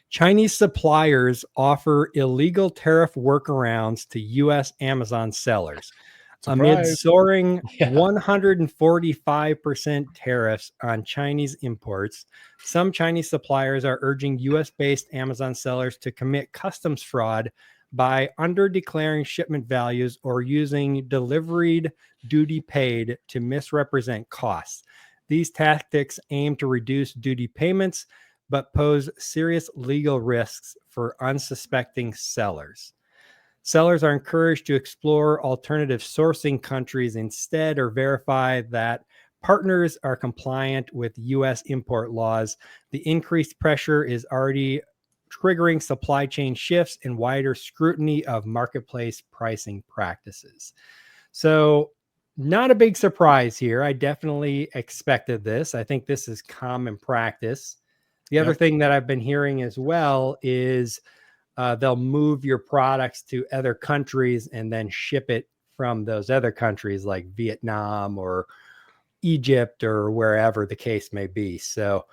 Chinese suppliers offer illegal tariff workarounds to U.S. Amazon sellers. Amid Surprise. soaring Yeah. 145% tariffs on Chinese imports, some Chinese suppliers are urging US-based Amazon sellers to commit customs fraud by under-declaring shipment values or using deliveried duty paid to misrepresent costs. These tactics aim to reduce duty payments, but pose serious legal risks for unsuspecting sellers. Sellers are encouraged to explore alternative sourcing countries instead or verify that partners are compliant with U.S. import laws. The increased pressure is already triggering supply chain shifts and wider scrutiny of marketplace pricing practices. So, not a big surprise here. I definitely expected this. I think this is common practice. The other thing that I've been hearing as well is they'll move your products to other countries and then ship it from those other countries like Vietnam or Egypt or wherever the case may be. So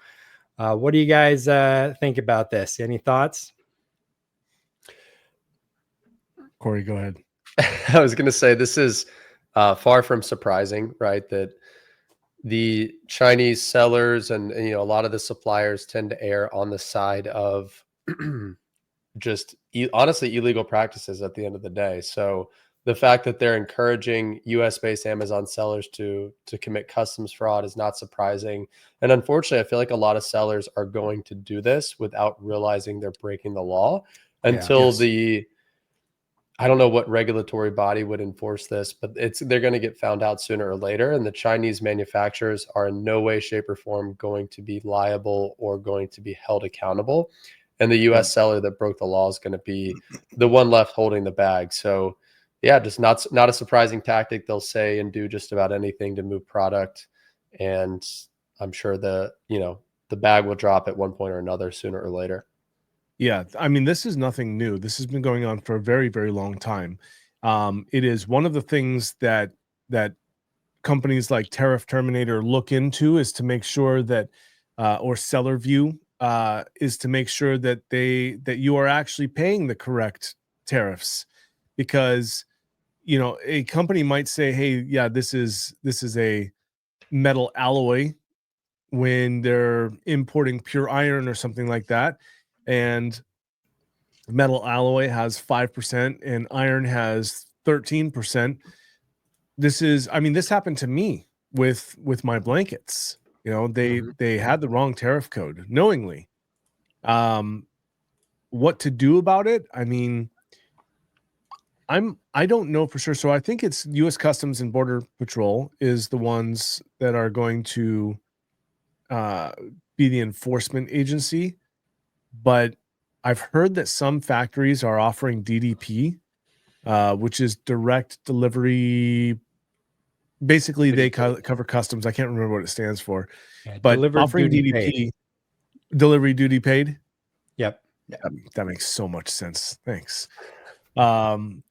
what do you guys think about this? Any thoughts? Corey, go ahead. I was going to say this is far from surprising, right? That the Chinese sellers and a lot of the suppliers tend to err on the side of just honestly illegal practices at the end of the day. So the fact that they're encouraging US-based Amazon sellers to commit customs fraud is not surprising. And unfortunately, I feel like a lot of sellers are going to do this without realizing they're breaking the law until I don't know what regulatory body would enforce this, but they're going to get found out sooner or later. And the Chinese manufacturers are in no way, shape, or form going to be liable or going to be held accountable. And the U.S. seller that broke the law is going to be the one left holding the bag. So, yeah, just not a surprising tactic. They'll say and do just about anything to move product, and I'm sure the bag will drop at one point or another sooner or later. Yeah, I mean, this is nothing new. This has been going on for a very, very long time. It is one of the things that companies like Tariff Terminator look into is to make sure that, or Seller View is to make sure that you are actually paying the correct tariffs, because a company might say, hey, yeah, this is a metal alloy when they're importing pure iron or something like that, and metal alloy has 5% and iron has 13%. This happened to me with my blankets. They had the wrong tariff code knowingly. What to do about it? I mean, I don't know for sure. So I think it's U.S. Customs and Border Patrol is the ones that are going to be the enforcement agency. But I've heard that some factories are offering DDP, which is direct delivery. Basically, they cover customs. I can't remember what it stands for, but offering DDP, delivery duty paid. Yep. That makes so much sense. Thanks. And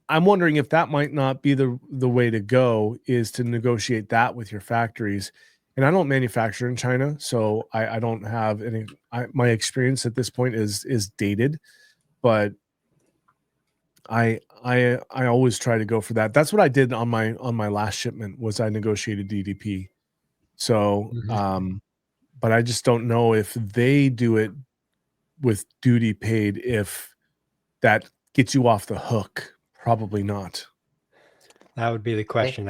I'm wondering if that might not be the way to go, is to negotiate that with your factories. And I don't manufacture in China, so I don't have any. My experience at this point is dated, but I always try to go for that. That's what I did on my last shipment, was I negotiated DDP. So, but I just don't know if they do it with duty paid, if that gets you off the hook. Probably not. That would be the question.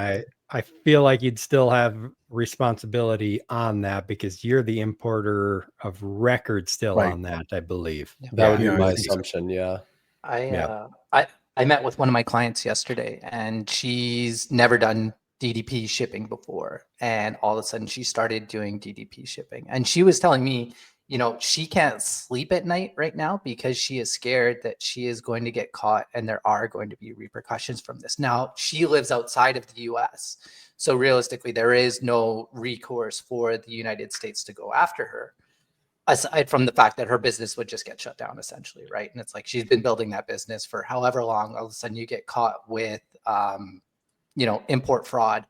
I feel like you'd still have responsibility on that because you're the importer of record still on that, I believe. That would be my assumption. Yeah. I met with one of my clients yesterday, and she's never done DDP shipping before. And all of a sudden she started doing DDP shipping. And she was telling me, she can't sleep at night right now because she is scared that she is going to get caught and there are going to be repercussions from this. Now, she lives outside of the US. So realistically, there is no recourse for the United States to go after her, aside from the fact that her business would just get shut down essentially, right? And it's like she's been building that business for however long. All of a sudden you get caught with, import fraud,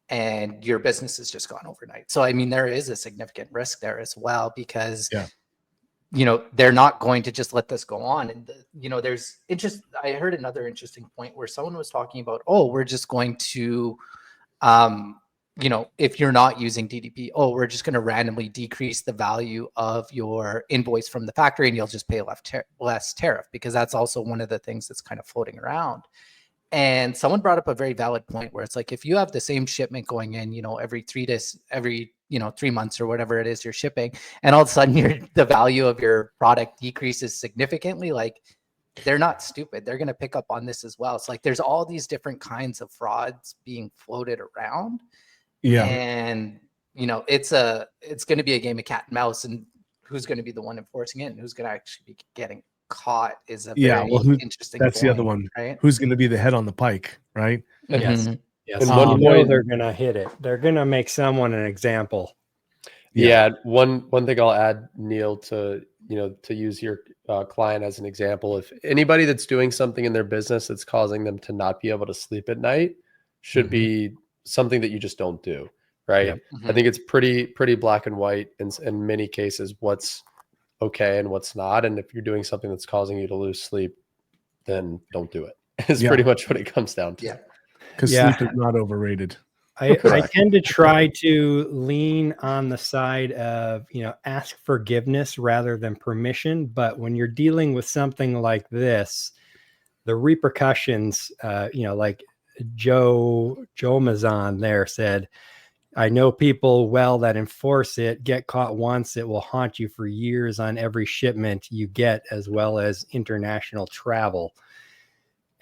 and your business is just gone overnight. So, I mean, there is a significant risk there as well, because they're not going to just let this go on. And there's I heard another interesting point where someone was talking about, oh, we're just going to if you're not using DDP, oh, we're just going to randomly decrease the value of your invoice from the factory and you'll just pay less tariff, because that's also one of the things that's kind of floating around. And someone brought up a very valid point where it's like, if you have the same shipment going in, every 3 months or whatever it is you're shipping, and all of a sudden the value of your product decreases significantly, like, they're not stupid. They're going to pick up on this as well. It's like, there's all these different kinds of frauds being floated around. Yeah. And, it's going to be a game of cat and mouse, and who's going to be the one enforcing it and who's going to actually be getting caught is a very interesting that's point, the other one, right? Who's going to be the head on the pike, right? Yes. Mhm. Yes. And And one they're point- going to hit it. They're going to make someone an example. Yeah. One thing I'll add, Neil, to use your client as an example, if anybody that's doing something in their business that's causing them to not be able to sleep at night should be something that you just don't do, right? Yep. I think it's pretty black and white in many cases what's okay and what's not. And if you're doing something that's causing you to lose sleep, then don't do it. It's pretty much what it comes down to. Yeah. Because sleep is not overrated. I Correct. tend to try to lean on the side of, ask forgiveness rather than permission. But when you're dealing with something like this, the repercussions, like Joe Mazan there said, I know people well that enforce it, get caught once, it will haunt you for years on every shipment you get, as well as international travel.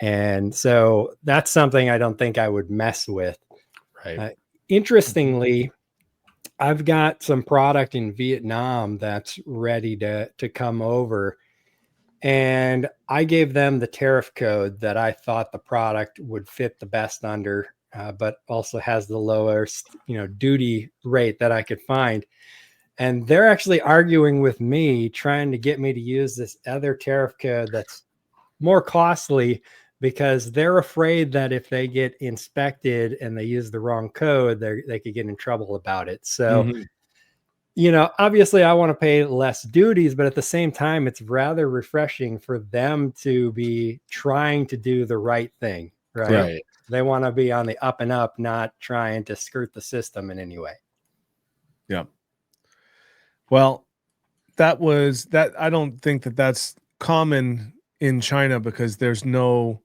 And so that's something I don't think I would mess with. Right. Interestingly, I've got some product in Vietnam that's ready to come over. And I gave them the tariff code that I thought the product would fit the best under, but also has the lowest, duty rate that I could find. And they're actually arguing with me, trying to get me to use this other tariff code that's more costly, because they're afraid that if they get inspected and they use the wrong code, they could get in trouble about it. So, obviously I want to pay less duties, but at the same time, it's rather refreshing for them to be trying to do the right thing, right? They want to be on the up and up, not trying to skirt the system in any way. Yeah. Well, I don't think that that's common in China because there's no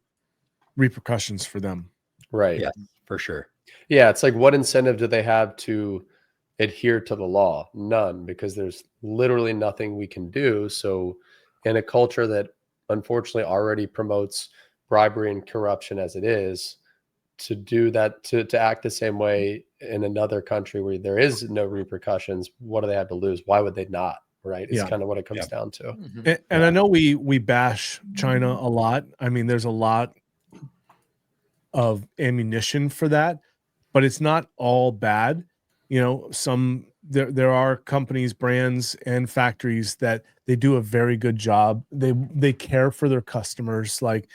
repercussions for them. Right. Yeah, for sure. Yeah. It's like, what incentive do they have to adhere to the law? None, because there's literally nothing we can do. So in a culture that unfortunately already promotes bribery and corruption as it is, to do that, to act the same way in another country where there is no repercussions, what do they have to lose? Why would they not? Right. It's kind of what it comes down to. And I know we bash China a lot. I mean, there's a lot of ammunition for that, but it's not all bad. There are companies, brands, and factories that they do a very good job. They care for their customers. Like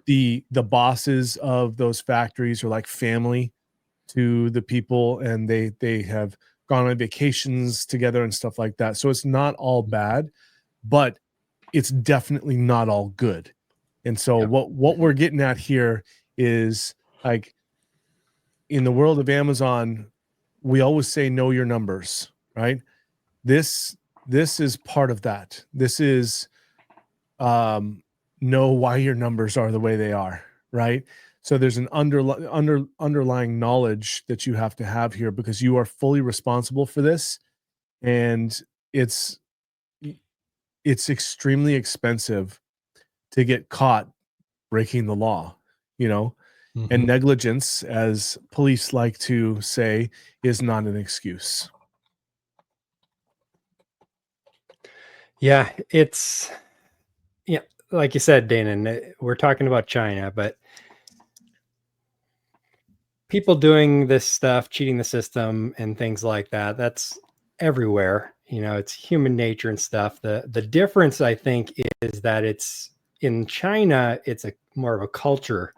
the bosses of those factories are like family to the people, and they have gone on vacations together and stuff like that. So it's not all bad, but it's definitely not all good. And so what we're getting at here is, like, in the world of Amazon, we always say know your numbers, right? This is part of that. This is know why your numbers are the way they are, right? So there's an underlying knowledge that you have to have here, because you are fully responsible for this, and it's extremely expensive to get caught breaking the law, and negligence, as police like to say, is not an excuse. Yeah, it's like you said, Dana, we're talking about China, but people doing this stuff, cheating the system and things like that, that's everywhere. It's human nature and stuff. The difference, I think, is that it's in China, it's more of a culture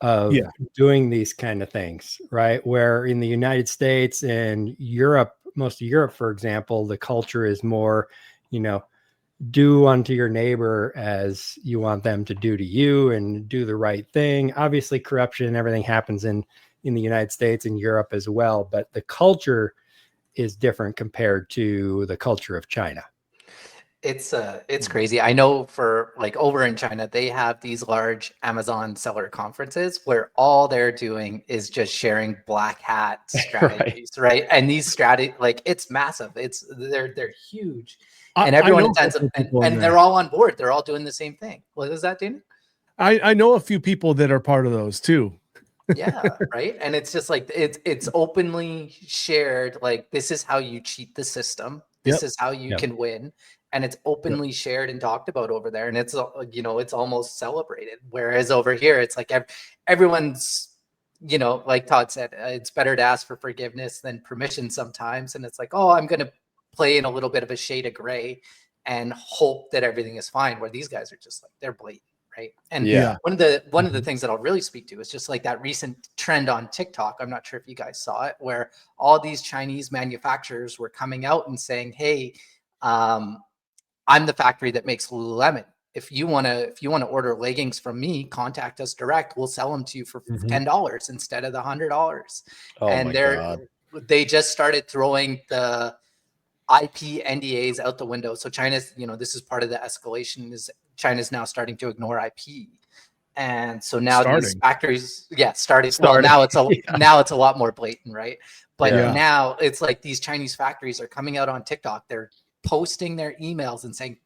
of doing these kind of things, right? Where in the United States and Europe, most of Europe, for example, the culture is more, do unto your neighbor as you want them to do to you, and do the right thing. Obviously, corruption and everything happens in the United States and Europe as well, but the culture is different compared to the culture of China. It's crazy. I know for like over in China, they have these large Amazon seller conferences where all they're doing is just sharing black hat strategies, right? And these strategies, like it's massive. They're huge, and I everyone know a attends couple them, of people in and there. they're all on board. They're all doing the same thing. What is that, Dana? I know a few people that are part of those too. Yeah, right. And it's just like it's openly shared. Like this is how you cheat the system. This Yep. is how you Yep. can win, and it's openly shared and talked about over there. And it's it's almost celebrated. Whereas over here, it's like everyone's like Todd said, it's better to ask for forgiveness than permission sometimes. And it's like, oh, I'm gonna play in a little bit of a shade of gray and hope that everything is fine. Where these guys are just like they're blatant. Right. And Yeah. one of the things that I'll really speak to is just like that recent trend on TikTok. I'm not sure if you guys saw it, where all these Chinese manufacturers were coming out and saying, hey, I'm the factory that makes Lululemon. If you want to order leggings from me, contact us direct. We'll sell them to you for $10 instead of the $100. Oh And my God. they just started throwing the IP NDAs out the window. So China's, this is part of the escalation, is China's now starting to ignore IP. And so now these factories, starting. Well, now it's now it's a lot more blatant, right? But now it's like these Chinese factories are coming out on TikTok. They're posting their emails and saying,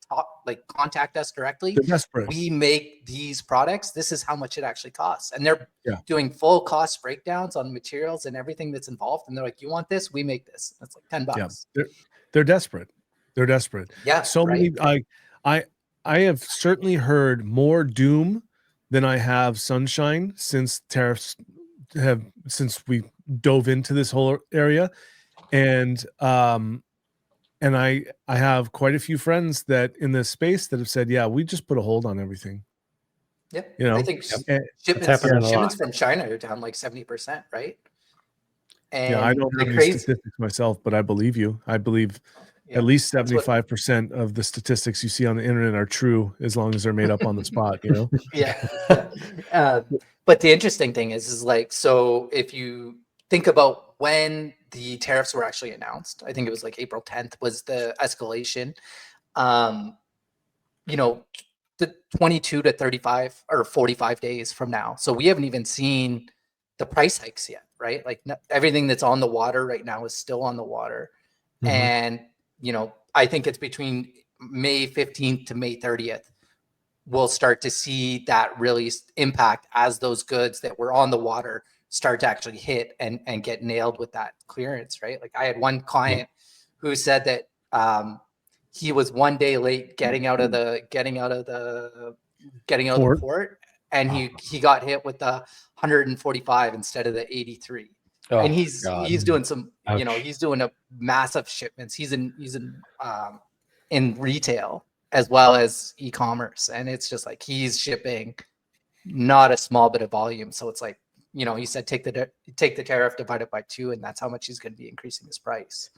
contact us directly. They're desperate. We make these products. This is how much it actually costs. And they're doing full cost breakdowns on materials and everything that's involved. And they're like, you want this? We make this. That's like $10. Yeah. They're desperate. They're desperate. Yeah. So many. I have certainly heard more doom than I have sunshine since since we dove into this whole area, and I have quite a few friends that in this space that have said, yeah, we just put a hold on everything. Yep. You know, I think happening a shipments lot. from China are down like 70%, right? And I don't have any statistics myself, but I believe you. I believe at least 75% of the statistics you see on the internet are true, as long as they're made up on the spot, But the interesting thing is like, so if you think about when the tariffs were actually announced, I think it was like April 10th was the escalation. The 22 to 35 or 45 days from now. So we haven't even seen the price hikes yet, right? Like everything that's on the water right now is still on the water. And, I think it's between May 15th to May 30th. We'll start to see that really impact as those goods that were on the water start to actually hit and get nailed with that clearance, right? Like I had one client who said that he was 1 day late getting out of the port, and he got hit with the 145 instead of the 83. And he's doing some, he's doing a massive shipments. He's in retail as well as e-commerce, and it's just like he's shipping not a small bit of volume. So it's like, he said take the tariff, divide it by 2, and that's how much he's going to be increasing his price.